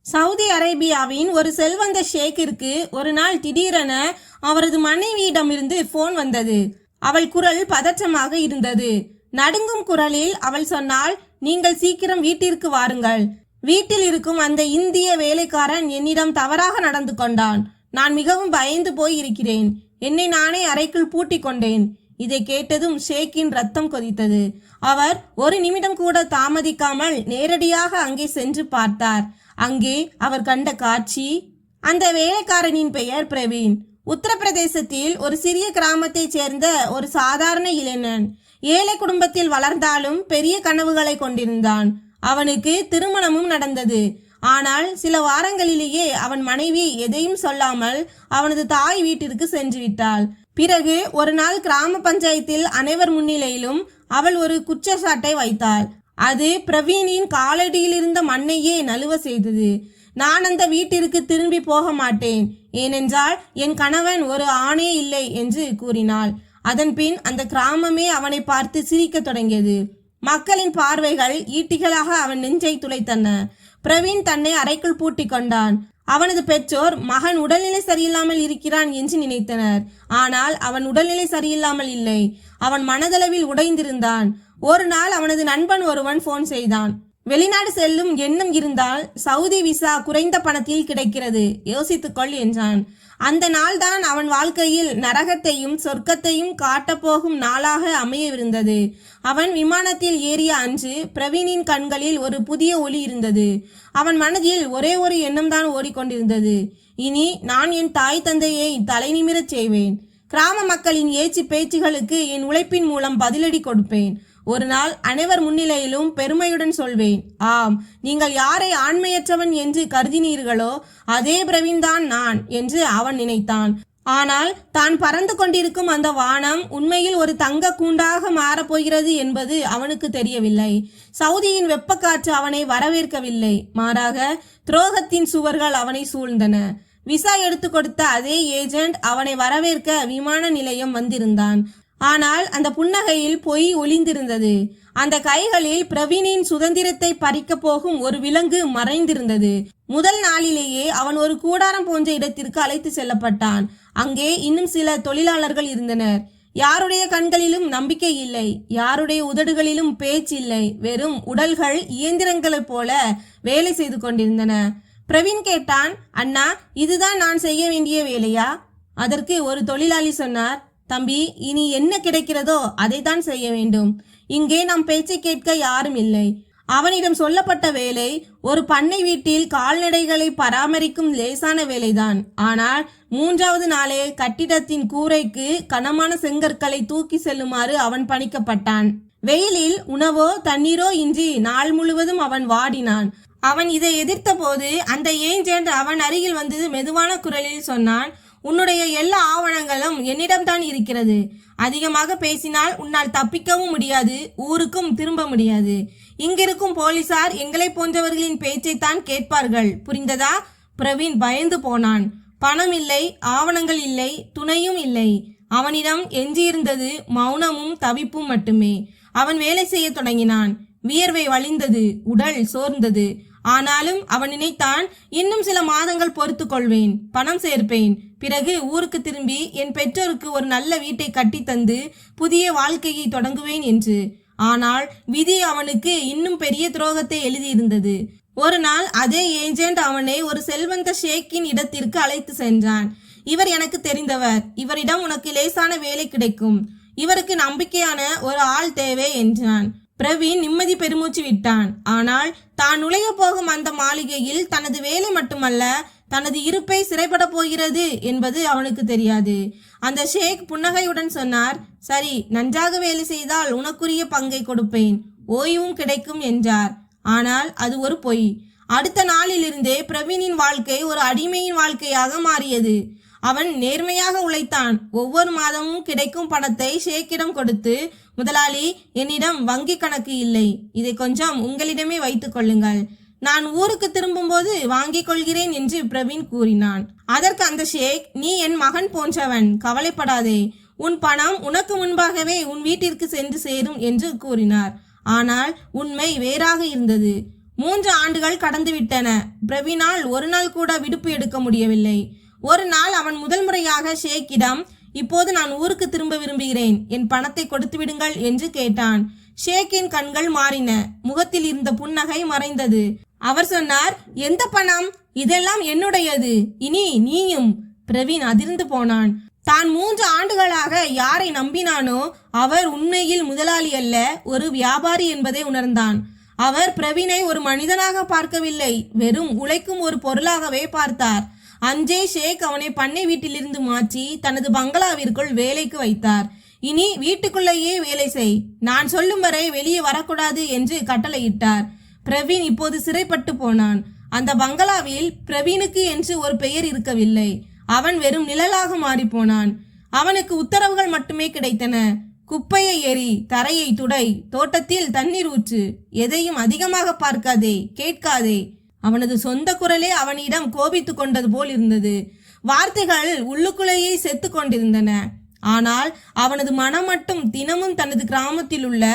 Saudi அரேபியாவின் ஒரு செல்வந்த ஷேக்கிற்கு ஒரு நாள் திடீரென அவரது மனைவியிடமிருந்து போன் வந்தது. அவள் குரல் பதற்றமாக இருந்தது. நடுங்கும் குரலில் அவள் சொன்னாள், நீங்கள் சீக்கிரம் வீட்டிற்கு வாருங்கள். வீட்டில் இருக்கும் அந்த இந்திய வேலைக்காரன் என்னிடம் தவறாக நடந்து கொண்டான். நான் மிகவும் பயந்து போய் இருக்கிறேன். என்னை நானே அறைக்குள் பூட்டிக் கொண்டேன். இதை கேட்டதும் ஷேக்கின் ரத்தம் கொதித்தது. அவர் ஒரு நிமிடம் கூட தாமதிக்காமல் நேரடியாக அங்கே சென்று பார்த்தார். அங்கே அவர் கண்ட காட்சி, அந்த வேலைக்காரனின் பெயர் பிரவீன். உத்தரப்பிரதேசத்தில் ஒரு சிறிய கிராமத்தைச் சேர்ந்த ஒரு சாதாரண இளைஞன். ஏழை குடும்பத்தில் வளர்ந்தாலும் பெரிய கனவுகளை கொண்டிருந்தான். அவனுக்கு திருமணமும் நடந்தது. ஆனால் சில வாரங்களிலேயே அவன் மனைவி எதையும் சொல்லாமல் அவனது தாய் வீட்டிற்கு சென்று விட்டாள். பிறகு ஒரு நாள் கிராம பஞ்சாயத்தில் அனைவர் முன்னிலையிலும் அவள் ஒரு குற்றச்சாட்டை வைத்தாள். அது பிரவீனின் காலடியில் இருந்த மண்ணையே நழுவ செய்தது. நான் அந்த வீட்டிற்கு திரும்பி போக மாட்டேன், ஏனென்றால் என் கணவன் ஒரு ஆணே இல்லை என்று கூறினாள். அதன்பின் அந்த கிராமமே அவனை பார்த்து சிரிக்க தொடங்கியது. மக்களின் பார்வைகள் ஈட்டிகளாக அவன் நெஞ்சை துளைத்தன. பிரவீன் தன்னை அறைக்குள் பூட்டிக் கொண்டான். அவனது பெற்றோர் மகன் உடல்நிலை சரியில்லாமல் இருக்கிறான் என்று நினைத்தனர். ஆனால் அவன் உடல்நிலை சரியில்லாமல் இல்லை, அவன் மனதளவில் உடைந்திருந்தான். ஒரு நாள் அவனது நண்பன் ஒருவன் போன் செய்தான். வெளிநாடு செல்லும் எண்ணம் இருந்தால் சவுதி விசா குறைந்த பணத்தில் கிடைக்கிறது, யோசித்துக்கொள் என்றான். அந்த நாள்தான் அவன் வாழ்க்கையில் நரகத்தையும் சொர்க்கத்தையும் காட்டப்போகும் நாளாக அமையவிருந்தது. அவன் விமானத்தில் ஏறிய அன்று பிரவீனின் கண்களில் ஒரு புதிய ஒளி இருந்தது. அவன் மனதில் ஒரே ஒரு எண்ணம்தான் ஓடிக்கொண்டிருந்தது. இனி நான் என் தாய் தந்தையை தலை நிமிரச் செய்வேன். கிராம மக்களின் ஏச்சு பேச்சுகளுக்கு என் உழைப்பின் மூலம் பதிலடி கொடுப்பேன். ஒரு நாள் அனைவர் முன்னிலையிலும் பெருமையுடன் சொல்வேன், ஆம், நீங்கள் யாரை ஆண்மையற்றவன் என்று கருதினீர்களோ அதே பிரவீன் தான் நான் என்று அவன் நினைத்தான். ஆனால் தான் பறந்து கொண்டிருக்கும் அந்த வானம் உண்மையில் ஒரு தங்க கூண்டாக மாறப்போகிறது என்பது அவனுக்கு தெரியவில்லை. சவுதியின் வெப்பக்காற்று அவனை வரவேற்கவில்லை, மாறாக துரோகத்தின் சுவர்கள் அவனை சூழ்ந்தன. விசா எடுத்து கொடுத்த அதே ஏஜென்ட் அவனை வரவேற்க விமான நிலையம் வந்திருந்தான். ஆனால் அந்த புன்னகையில் பொய் ஒளிந்திருந்தது. அந்த கைகளில் பிரவீனின் சுதந்திரத்தை பறிக்க போகும் ஒரு விலங்கு மறைந்திருந்தது. முதல் நாளிலேயே அவன் ஒரு கூடாரம் போன்ற இடத்திற்கு அழைத்து செல்லப்பட்டான். அங்கே இன்னும் சில தொழிலாளர்கள் இருந்தனர். யாருடைய கண்களிலும் நம்பிக்கை இல்லை, யாருடைய உதடுகளிலும் பேச்சில்லை. வெறும் உடல்கள் இயந்திரங்களைப் போல வேலை செய்து கொண்டிருந்தன. பிரவீன் கேட்டான், அண்ணா, இதுதான் நான் செய்ய வேண்டிய வேலையா? அதற்கு ஒரு தொழிலாளி சொன்னார், தம்பி, இனி என்ன கிடைக்கிறதோ அதைத்தான் செய்ய வேண்டும். இங்கே நம் பேச்சை கேட்க யாரும் இல்லை. அவனிடம் சொல்லப்பட்ட வேலை ஒரு பண்ணை வீட்டில் கால்நடைகளை பராமரிக்கும் லேசான வேலைதான். ஆனால் 3வது நாளே கட்டிடத்தின் கூரைக்கு கனமான செங்கற்களை தூக்கி செல்லுமாறு அவன் பணிக்கப்பட்டான். வெயிலில் உணவோ தண்ணீரோ இன்றி நாள் முழுவதும் அவன் வாடினான். அவன் இதை எதிர்த்த போது அந்த ஏஜென்ட் அவன் அருகில் வந்து மெதுவான குரலில் சொன்னான், உன்னுடைய எல்லா ஆவணங்களும் என்னிடம்தான் இருக்கிறது. அதிகமாக பேசினால் உன்னால் தப்பிக்கவும் முடியாது, ஊருக்கும் திரும்ப முடியாது. இங்கிருக்கும் போலீசார் எங்களை போன்றவர்களின் பேச்சைத்தான் கேட்பார்கள், புரிந்ததா? பிரவீன் பயந்து போனான். பணம் இல்லை, ஆவணங்கள் இல்லை, துணையும் இல்லை. அவனிடம் எஞ்சியிருந்தது மௌனமும் தவிப்பும் மட்டுமே. அவன் வேலை செய்ய தொடங்கினான். வியர்வை வழிந்தது, உடல் சோர்ந்தது. ஆனாலும் அவன் நினைத்தான், இன்னும் சில மாதங்கள் பொறுத்து கொள்வேன், பணம் சேர்ப்பேன், பிறகு ஊருக்கு திரும்பி என் பெற்றோருக்கு ஒரு நல்ல வீட்டை கட்டி தந்து புதிய வாழ்க்கையை தொடங்குவேன் என்று. ஆனால் விதி அவனுக்கு இன்னும் பெரிய துரோகத்தை எழுதியிருந்தது. ஒரு நாள் அதே ஏஜென்ட் அவனை ஒரு செல்வந்த ஷேக்கின் இடத்திற்கு அழைத்து சென்றான். இவர் எனக்கு தெரிந்தவர், இவரிடம் உனக்கு லேசான வேலை கிடைக்கும், இவருக்கு நம்பிக்கையான ஒரு ஆள் தேவை என்றான். பிரவீன் நிம்மதி பெருமூச்சு விட்டான். ஆனால் தான் நுழைய போகும் அந்த மாளிகையில் தனது வேலை மட்டுமல்ல, தனது இருப்பை சிறைப்பட போகிறது என்பது அவனுக்கு தெரியாது. அந்த ஷேக் புன்னகையுடன் சொன்னார், சரி, நன்றாக வேலை செய்தால் உனக்குரிய பங்கை கொடுப்பேன், ஓய்வும் கிடைக்கும் என்றார். ஆனால் அது ஒரு பொய். அடுத்த நாளிலிருந்தே பிரவீனின் வாழ்க்கை ஒரு அடிமையின் வாழ்க்கையாக மாறியது. அவன் நேர்மையாக உழைத்தான். ஒவ்வொரு மாதமும் கிடைக்கும் பணத்தை ஷேக்கிடம் கொடுத்து, முதலாளி, என்னிடம் வங்கி கணக்கு இல்லை, இதை கொஞ்சம் உங்களிடமே வைத்துக் கொள்ளுங்கள், நான் ஊருக்கு திரும்பும் போது வாங்கிக் கொள்கிறேன் என்று பிரவீன் கூறினான். அதற்கு அந்த ஷேக், நீ என் மகன் போன்றவன், கவலைப்படாதே, உன் பணம் உனக்கு முன்பாகவே உன் வீட்டிற்கு சென்று சேரும் என்று கூறினார். ஆனால் உண்மை வேறாக இருந்தது. 3 ஆண்டுகள் கடந்துவிட்டன. பிரவீனால் ஒரு நாள் கூட விடுப்பு எடுக்க முடியவில்லை. ஒரு நாள் அவன் முதல் முறையாக ஷேக்கிடம், இப்போது நான் ஊருக்கு திரும்ப விரும்புகிறேன், என் பணத்தை கொடுத்து விடுங்கள் என்று கேட்டான். ஷேக்கின் கண்கள் மாறின, முகத்தில் இருந்த புன்னகை மறைந்தது. அவர் சொன்னார், எந்த பணம்? இதெல்லாம் என்னுடையது, இனி நீயும். பிரவீன் அதிர்ந்து போனான். தான் 3 ஆண்டுகளாக யாரை நம்பினானோ அவர் உண்மையில் முதலாளி அல்ல, ஒரு வியாபாரி என்பதை உணர்ந்தான். அவர் பிரவீனை ஒரு மனிதனாக பார்க்கவில்லை, வெறும் உழைக்கும் ஒரு பொருளாகவே பார்த்தார். அஞ்சே ஷேக் அவனை பண்ணை வீட்டிலிருந்து மாற்றி தனது பங்களாவிற்குள் வேலைக்கு வைத்தார். இனி வீட்டுக்குள்ளேயே வேலை செய், நான் சொல்லும் வரை வெளியே வரக்கூடாது என்று கட்டளையிட்டார். பிரவீன் இப்போது சிறைப்பட்டு போனான். அந்த பங்களாவில் பிரவீனுக்கு என்று ஒரு பெயர் இருக்கவில்லை. அவன் வெறும் நிழலாக மாறிப்போனான். அவனுக்கு உத்தரவுகள் மட்டுமே கிடைத்தன. குப்பையை எறி, தரையை துடை, தோட்டத்தில் தண்ணீர் ஊற்று, எதையும் அதிகமாக பார்க்காதே, கேட்காதே. அவனது சொந்த குரலே அவனிடம் கோபித்து கொண்டது போல் இருந்தது. வார்த்தைகள் உள்ளுக்குள்ளேயே செத்து கொண்டிருந்தன. ஆனால் அவனது மனம் மட்டும் தினமும் தனது கிராமத்தில் உள்ள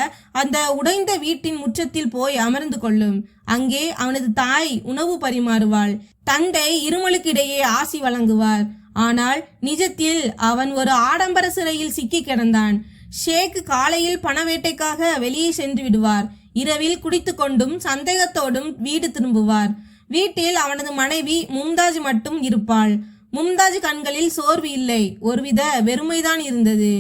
அந்த உடைந்த வீட்டின் முற்றத்தில் போய் அமர்ந்து கொள்ளும். அங்கே அவனது தாய் உணவு பரிமாறுவாள், தந்தை இருமலுக்கிடையே ஆசி வழங்குவார். ஆனால் நிஜத்தில் அவன் ஒரு ஆடம்பர சிறையில் சிக்கி கிடந்தான். ஷேக் காலையில் பண வேட்டைக்காக வெளியே சென்று விடுவார். இரவில் குடித்து கொண்டும் சந்தேகத்தோடும் வீடு திரும்புவார். வீட்டில் அவனது மனைவி மும்தாஜ் மட்டும் இருப்பாள். மும்தாஜ் கண்களில் சோர்வு இல்லை, ஒருவித வெறுமைதான் இருந்தது.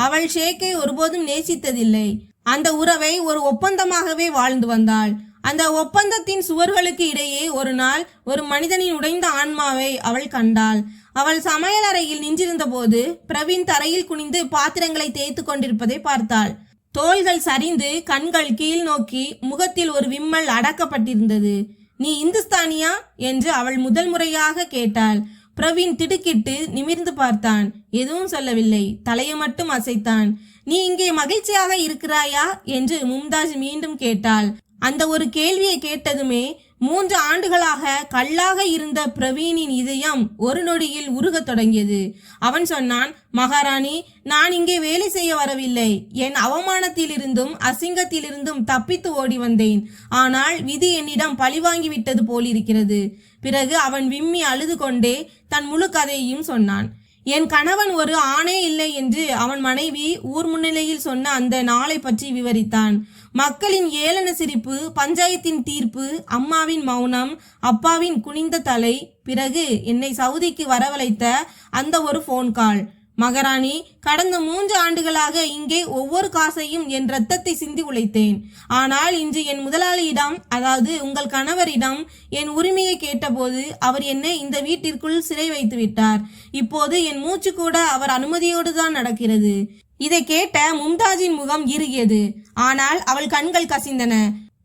அவள் ஷேக்கை ஒருபோதும் நேசித்ததில்லை. அந்த உறவை ஒரு ஒப்பந்தமாகவே வாழ்ந்து வந்தாள். அந்த ஒப்பந்தத்தின் சுவர்களுக்கு இடையே ஒரு நாள் ஒரு மனிதனின் உடைந்த ஆன்மாவை அவள் கண்டாள். அவள் சமையலறையில் நின்றிருந்த போது பிரவீன் தரையில் குனிந்து பாத்திரங்களை தேய்த்து கொண்டிருப்பதை பார்த்தாள். தோள்கள் சரிந்து, கண்கள் கீழ் நோக்கி, முகத்தில் ஒரு விம்மல் அடக்கப்பட்டிருந்தது. நீ இந்துஸ்தானியா என்று அவள் முதல் முறையாக கேட்டாள். பிரவீன் திடுக்கிட்டு நிமிர்ந்து பார்த்தான். எதுவும் சொல்லவில்லை, தலையை மட்டும் அசைத்தான். நீ இங்கே மகிழ்ச்சியாக இருக்கிறாயா என்று மும்தாஜ் மீண்டும் கேட்டாள். அந்த ஒரு கேள்வியை கேட்டதுமே 3 ஆண்டுகளாக கல்லாக இருந்த பிரவீனின் இதயம் ஒரு நொடியில் உருகத் தொடங்கியது. அவன் சொன்னான், மகாராணி, நான் இங்கே வேலை செய்ய வரவில்லை. என் அவமானத்திலிருந்தும் அசிங்கத்திலிருந்தும் தப்பித்து ஓடி வந்தேன். ஆனால் விதி என்னிடம் பழிவாங்கிவிட்டது போலிருக்கிறது. பிறகு அவன் விம்மி அழுது கொண்டே தன் முழு கதையையும் சொன்னான். என் கணவன் ஒரு ஆணே இல்லை என்று அவன் மனைவி ஊர் முன்னிலையில் சொன்ன அந்த நாளை பற்றி விவரித்தான். மக்களின் ஏளன சிரிப்பு, பஞ்சாயத்தின் தீர்ப்பு, அம்மாவின் மௌனம், அப்பாவின் குனிந்த தலை, பிறகு என்னை சவுதிக்கு வரவழைத்த அந்த ஒரு போன் கால். மகாராணி, கடந்த 3 ஆண்டுகளாக இங்கே ஒவ்வொரு காசையும் என் ரத்தத்தை சிந்தி உழைத்தேன். ஆனால் இன்று என் முதலாளியிடம், அதாவது உங்கள் கணவரிடம் என் உரிமையை கேட்டபோது அவர் என்னை இந்த வீட்டிற்குள் சிறை வைத்து விட்டார். இப்போது என் மூச்சு கூட அவர் அனுமதியோடு தான் நடக்கிறது. இதை கேட்ட மும்தாஜின் முகம் இறுகியது. ஆனால் அவள் கண்கள் கசிந்தன.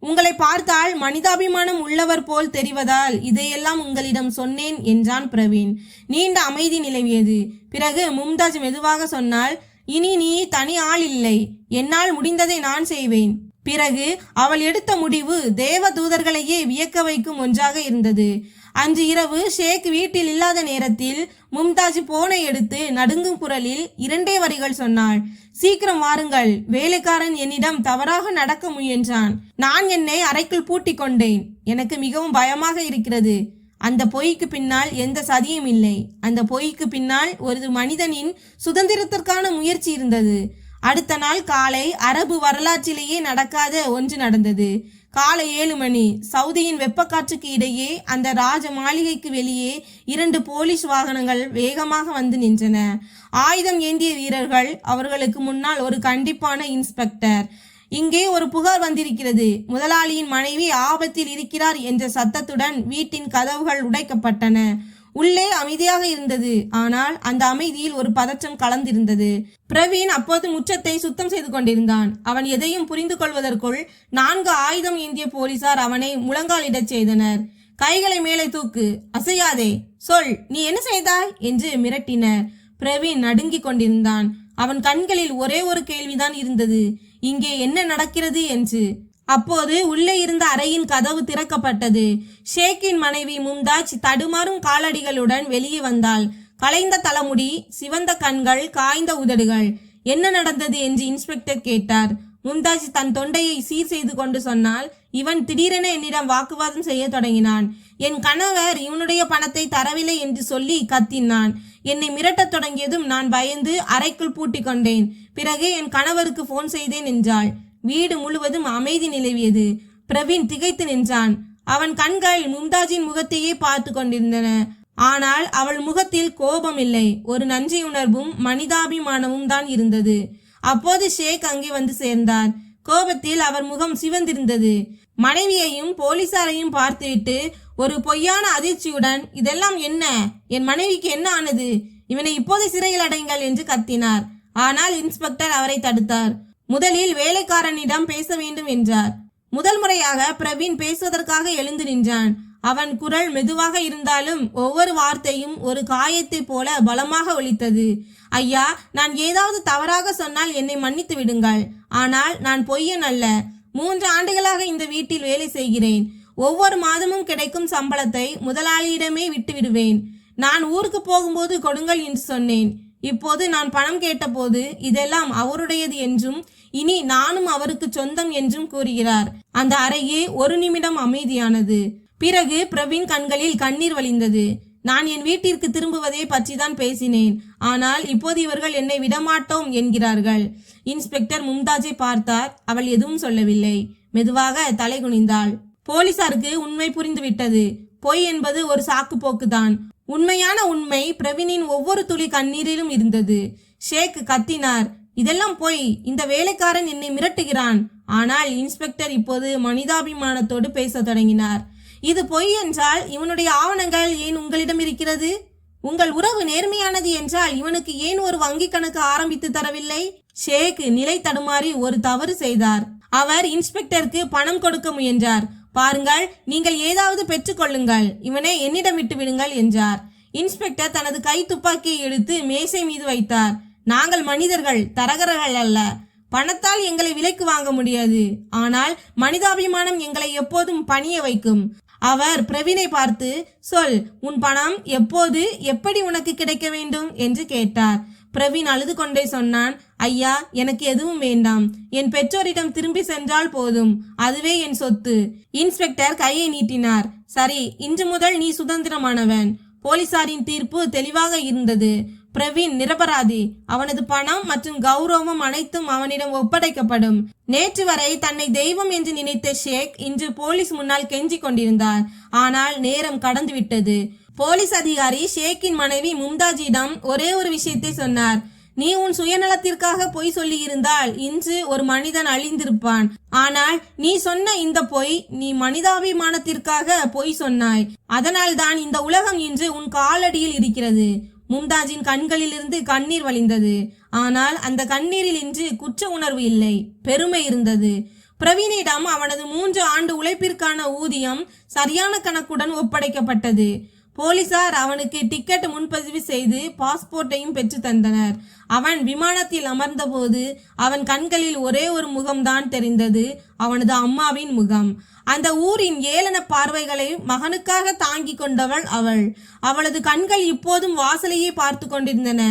உங்களை பார்த்தால் மனிதாபிமானம் உள்ளவர் போல் தெரிவதால் இதையெல்லாம் உங்களிடம் சொன்னேன் என்றான் பிரவீன். நீண்ட அமைதி நிலவியது. பிறகு மும்தாஜ் மெதுவாக சொன்னாள், இனி நீ தனி ஆள் இல்லை, என்னால் முடிந்ததை நான் செய்வேன். பிறகு அவள் எடுத்த முடிவு தேவ தூதர்களையே வியக்க வைக்கும் ஒன்றாக இருந்தது. அன்று இரவு ஷேக் வீட்டில் இல்லாத நேரத்தில் மும்தாஜ் போனை எடுத்து நடுங்கும் குரலில் 2 வரிகள் சொன்னாள். சீக்கிரம் வாருங்கள், வேலைக்காரன் என்னிடம் தவறாக நடக்க முயன்றான். நான் என்னை அறைக்குள் பூட்டிக் கொண்டேன். எனக்கு மிகவும் பயமாக இருக்கிறது. அந்த பொய்க்கு பின்னால் எந்த சதியும் இல்லை. அந்த பொய்க்கு பின்னால் ஒரு மனிதனின் சுதந்திரத்திற்கான முயற்சி இருந்தது. அடுத்த நாள் காலை அரபு வரலாற்றிலேயே நடக்காத ஒன்று நடந்தது. காலை 7 மணி. சவுதியின் வெப்பக்காற்றுக்கு இடையே அந்த ராஜ மாளிகைக்கு வெளியே 2 போலீஸ் வாகனங்கள் வேகமாக வந்து நின்றன. ஆயுதம் ஏந்திய வீரர்கள், அவர்களுக்கு முன்னால் ஒரு கண்டிப்பான இன்ஸ்பெக்டர். இங்கே ஒரு புகார் வந்திருக்கிறது. முதலாளியின் மனைவி ஆபத்தில் இருக்கிறார் என்ற சத்தத்துடன் வீட்டின் கதவுகள் உடைக்கப்பட்டன. உள்ளே அமைதியாக இருந்தது. ஆனால் அந்த அமைதியில் ஒரு பதற்றம் கலந்திருந்தது. பிரவீன் அப்போது முற்றத்தை சுத்தம் செய்து கொண்டிருந்தான். அவன் எதையும் புரிந்து கொள்வதற்குள் 4 ஆயுதம் ஏந்திய போலீசார் அவனை முழங்காலிடச் செய்தனர். கைகளை மேலே தூக்கு, அசையாதே, சொல், நீ என்ன செய்தாய் என்று மிரட்டினர். பிரவீன் நடுங்கிக் கொண்டிருந்தான். அவன் கண்களில் ஒரே ஒரு கேள்விதான் இருந்தது, இங்கே என்ன நடக்கிறது என்று. அப்போது உள்ளே இருந்த அறையின் கதவு திறக்கப்பட்டது. ஷேக்கின் மனைவி மும்தாஜ் தடுமாறும் காலடிகளுடன் வெளியே வந்தாள். கலைந்த தலைமுடி, சிவந்த கண்கள், காய்ந்த உதடுகள். என்ன நடந்தது என்று இன்ஸ்பெக்டர் கேட்டார். மும்தாஜ் தன் தொண்டையை சீர் செய்து கொண்டு சொன்னால், இவன் திடீரென என்னிடம் வாக்குவாதம் செய்ய தொடங்கினான். என் கணவர் இவனுடைய பணத்தை தரவில்லை என்று சொல்லி கத்தினான். என்னை மிரட்டத் தொடங்கியதும் நான் பயந்து அறைக்குள் பூட்டிக் கொண்டேன். பிறகு என் கணவருக்கு போன் செய்தேன் என்றாள். வீடு முழுவதும் அமைதி நிலவியது. பிரவீன் திகைத்து நின்றான். அவன் கண்கள் மும்தாஜின் முகத்தையே பார்த்து கொண்டிருந்தன. ஆனால் அவள் முகத்தில் கோபம் இல்லை, ஒரு நன்றியுணர்வும் மனிதாபிமானமும் தான் இருந்தது. அப்போது ஷேக் அங்கே வந்து சேர்ந்தார். கோபத்தில் அவர் முகம் சிவந்திருந்தது. மனைவியையும் போலீசாரையும் பார்த்துவிட்டு ஒரு பொய்யான அதிர்ச்சியுடன், இதெல்லாம் என்ன? என் மனைவிக்கு என்ன ஆனது? இவனை இப்போது சிறையில் அடைங்கள் என்று கத்தினார். ஆனால் இன்ஸ்பெக்டர் அவரை தடுத்தார். முதலில் வேலைக்காரனிடம் பேச வேண்டும் என்றார். முதல் முறையாக பிரவீன் பேசுவதற்காக எழுந்து நின்றான். அவன் குரல் மெதுவாக இருந்தாலும் ஒவ்வொரு வார்த்தையும் ஒரு காயத்தை போல பலமாக ஒலித்தது. ஐயா, நான் ஏதாவது தவறாக சொன்னால் என்னை மன்னித்து விடுங்கள். ஆனால் நான் பொய்யன் அல்ல. 3 ஆண்டுகளாக இந்த வீட்டில் வேலை செய்கிறேன். ஒவ்வொரு மாதமும் கிடைக்கும் சம்பளத்தை முதலாளியிடமே விட்டு விடுவேன். நான் ஊருக்கு போகும்போது கொடுங்கள் என்று சொன்னேன். இப்போது நான் பணம் கேட்டபோது இதெல்லாம் அவருடையது என்றும் இனி நானும் அவருக்கு சொந்தம் என்றும் கூறுகிறார். அந்த அறையே ஒரு நிமிடம் அமைதியானது. பிறகு பிரவீன் கண்களில் கண்ணீர் வழிந்தது. நான் என் வீட்டிற்கு திரும்புவதை பற்றிதான் பேசினேன். ஆனால் இப்போது இவர்கள் என்னை விடமாட்டோம் என்கிறார்கள். இன்ஸ்பெக்டர் மும்தாஜை பார்த்தார். அவள் எதுவும் சொல்லவில்லை. மெதுவாக தலை குனிந்தாள். போலீசாருக்கு உண்மை புரிந்துவிட்டது. பொய் என்பது ஒரு சாக்கு போக்குதான். உண்மையான உண்மை பிரவீனின் ஒவ்வொரு துளி கண்ணீரிலும் இருந்தது. ஷேக் கத்தினார், இதெல்லாம் பொய். இந்த வேலைக்காரன் என்னை மிரட்டுகிறான். ஆனால் இன்ஸ்பெக்டர் இப்போது மனிதாபிமானத்தோடு பேச தொடங்கினார். இது பொய் என்றால் இவனுடைய ஆவணங்கள் ஏன் உங்களிடம் இருக்கிறது? உங்கள் உறவு நேர்மையானது என்றால் இவனுக்கு ஏன் ஒரு வங்கி கணக்கு ஆரம்பித்து தரவில்லை? ஷேக் நிலை தடுமாறி ஒரு தவறு செய்தார். அவர் இன்ஸ்பெக்டருக்கு பணம் கொடுக்க முயன்றார். பாருங்கள், நீங்கள் ஏதாவது பெற்றுக்கொள்ளுங்கள், இவனை என்னிடம் விட்டு விடுங்கள் என்றார். இன்ஸ்பெக்டர் தனது கை துப்பாக்கியை எடுத்து மேசை மீது வைத்தார். நாங்கள் மனிதர்கள், தரகர்கள் அல்ல. பணத்தால் எங்களை விலைக்கு வாங்க முடியாது. ஆனால் மனிதாபிமானம் எங்களை எப்போதும் பணிய வைக்கும். அவர் பிரவீனை பார்த்து, சொல், உன் பணம் எப்போது எப்படி உனக்கு கிடைக்க வேண்டும் என்று கேட்டார். பிரவீன் அழுது கொண்டே சொன்னான், ஐயா, எனக்கு எதுவும் வேண்டாம். என் பெற்றோரிடம் திரும்பி சென்றால் போதும். அதுவே என் சொத்து. இன்ஸ்பெக்டர் கையை நீட்டினார். சரி, இன்று முதல் நீ சுதந்திரமானவன். போலீசாரின் தீர்ப்பு தெளிவாக இருந்தது. பிரவீன் நிரபராதி. அவனது பணம் மற்றும் கௌரவம் அனைத்தும் அவனிடம் ஒப்படைக்கப்படும். நேற்று வரை தன்னை தெய்வம் என்று நினைத்த ஷேக் இன்று போலீஸ் முன்னால் கெஞ்சி கொண்டிருந்தார். ஆனால் நேரம் கடந்து விட்டது. போலீஸ் அதிகாரி ஷேக்கின் மனைவி மும்தாஜிடம் ஒரே ஒரு விஷயத்தை சொன்னார். நீ உன் சுயநலத்திற்காக பொய் சொல்லி இருந்தால் இன்று ஒரு மனிதன் அழிந்திருப்பான். ஆனால் நீ சொன்ன இந்த பொய், நீ மனிதாபிமானத்திற்காக பொய் சொன்னாய். அதனால் தான் இந்த உலகம் இன்று உன் காலடியில் இருக்கிறது. மும்தாஜின் கண்களில் இருந்து கண்ணீர் வழிந்தது. ஆனால் அந்த கண்ணீரில் இன்று குற்ற உணர்வு இல்லை, பெருமை இருந்தது. பிரவீனிடம் அவனது 3 ஆண்டு உழைப்பிற்கான ஊதியம் சரியான கணக்குடன் ஒப்படைக்கப்பட்டது. போலீசார் அவனுக்கு டிக்கெட் முன்பதிவு செய்து பாஸ்போர்ட்டையும் பெற்று தந்தனர். அவன் விமானத்தில் அமர்ந்தபோது அவன் கண்களில் ஒரே ஒரு முகம்தான் தெரிந்தது, அவனது அம்மாவின் முகம். அந்த ஊரின் ஏளன பார்வைகளை மகனுக்காக தாங்கி கொண்டவள் அவள். அவளது கண்கள் இப்போதும் வாசலையே பார்த்து கொண்டிருந்தன.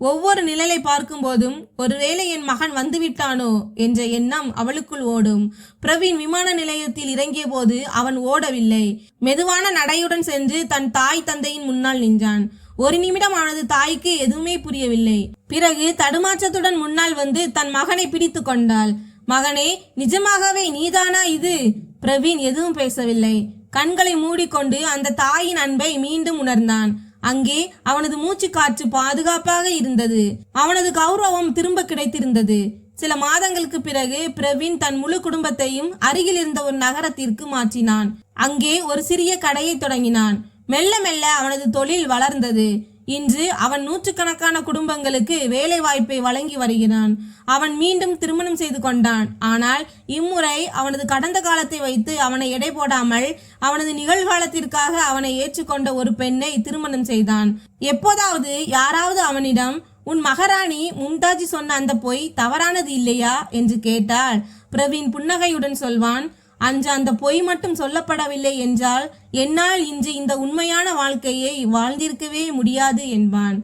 ஒவ்வொரு நிழலை பார்க்கும் போதும் ஒருவேளை என் மகன் வந்துவிட்டானோ என்ற எண்ணம் அவளுக்குள் ஓடும். பிரவீன் விமான நிலையத்தில் இறங்கிய போது அவன் ஓடவில்லை. மெதுவான நடையுடன் சென்று தன் தாய் தந்தையின் முன்னால் நின்றான். ஒரு நிமிடம் அவனது தாய்க்கு எதுவுமே புரியவில்லை. பிறகு தடுமாற்றத்துடன் முன்னால் வந்து தன் மகனை பிடித்து கொண்டாள். மகனே, நிஜமாகவே நீதானா இது? பிரவீன் எதுவும் பேசவில்லை. கண்களை மூடிக்கொண்டு அந்த தாயின் அன்பை மீண்டும் உணர்ந்தான். அங்கே அவனது மூச்சு காற்று பாதுகாப்பாக இருந்தது. அவனது கௌரவம் திரும்ப கிடைத்திருந்தது. சில மாதங்களுக்கு பிறகு பிரவீன் தன் முழு குடும்பத்தையும் அருகில் இருந்த ஒரு நகரத்திற்கு மாற்றினான். அங்கே ஒரு சிறிய கடையை தொடங்கினான். மெல்ல மெல்ல அவனது தொழில் வளர்ந்தது. இன்று அவன் 100கணக்கான குடும்பங்களுக்கு வேலை வாய்ப்பை வழங்கி வருகிறான். அவன் மீண்டும் திருமணம் செய்து கொண்டான். ஆனால் இம்முறை அவனது கடந்த காலத்தை வைத்து அவனை எடை போடாமல் அவனது நிகழ்காலத்திற்காக அவனை ஏற்றுக்கொண்ட ஒரு பெண்ணை திருமணம் செய்தான். எப்போதாவது யாராவது அவனிடம், உன் மகாராணி மும்தாஜி சொன்ன அந்த பொய் தவறானது இல்லையா என்று கேட்டால் பிரவீன் புன்னகையுடன் சொல்வான், அன்று அந்த பொய் மட்டும் சொல்லப்படவில்லை என்றால் என்னால் இன்று இந்த உண்மையான வாழ்க்கையை வாழ்ந்திருக்கவே முடியாது என்பான்.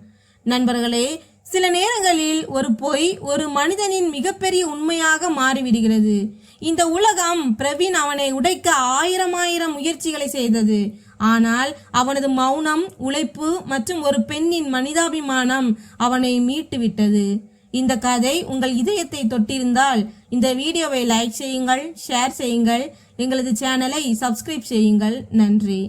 நண்பர்களே, சில நேரங்களில் ஒரு பொய் ஒரு மனிதனின் மிகப்பெரிய உண்மையாக மாறிவிடுகிறது. இந்த உலகம் பிரவீன் அவனை உடைக்க ஆயிரம் முயற்சிகளை செய்தது. ஆனால் அவனது மௌனம், உழைப்பு மற்றும் ஒரு பெண்ணின் மனிதாபிமானம் அவனை மீட்டு விட்டது. இந்த கதை உங்கள் இதயத்தை தொட்டிருந்தால் இந்த வீடியோவை லைக் செய்யுங்கள், ஷேர் செய்யுங்கள், எங்களது சேனலை சப்ஸ்கிரைப் செய்யுங்கள். நன்றி.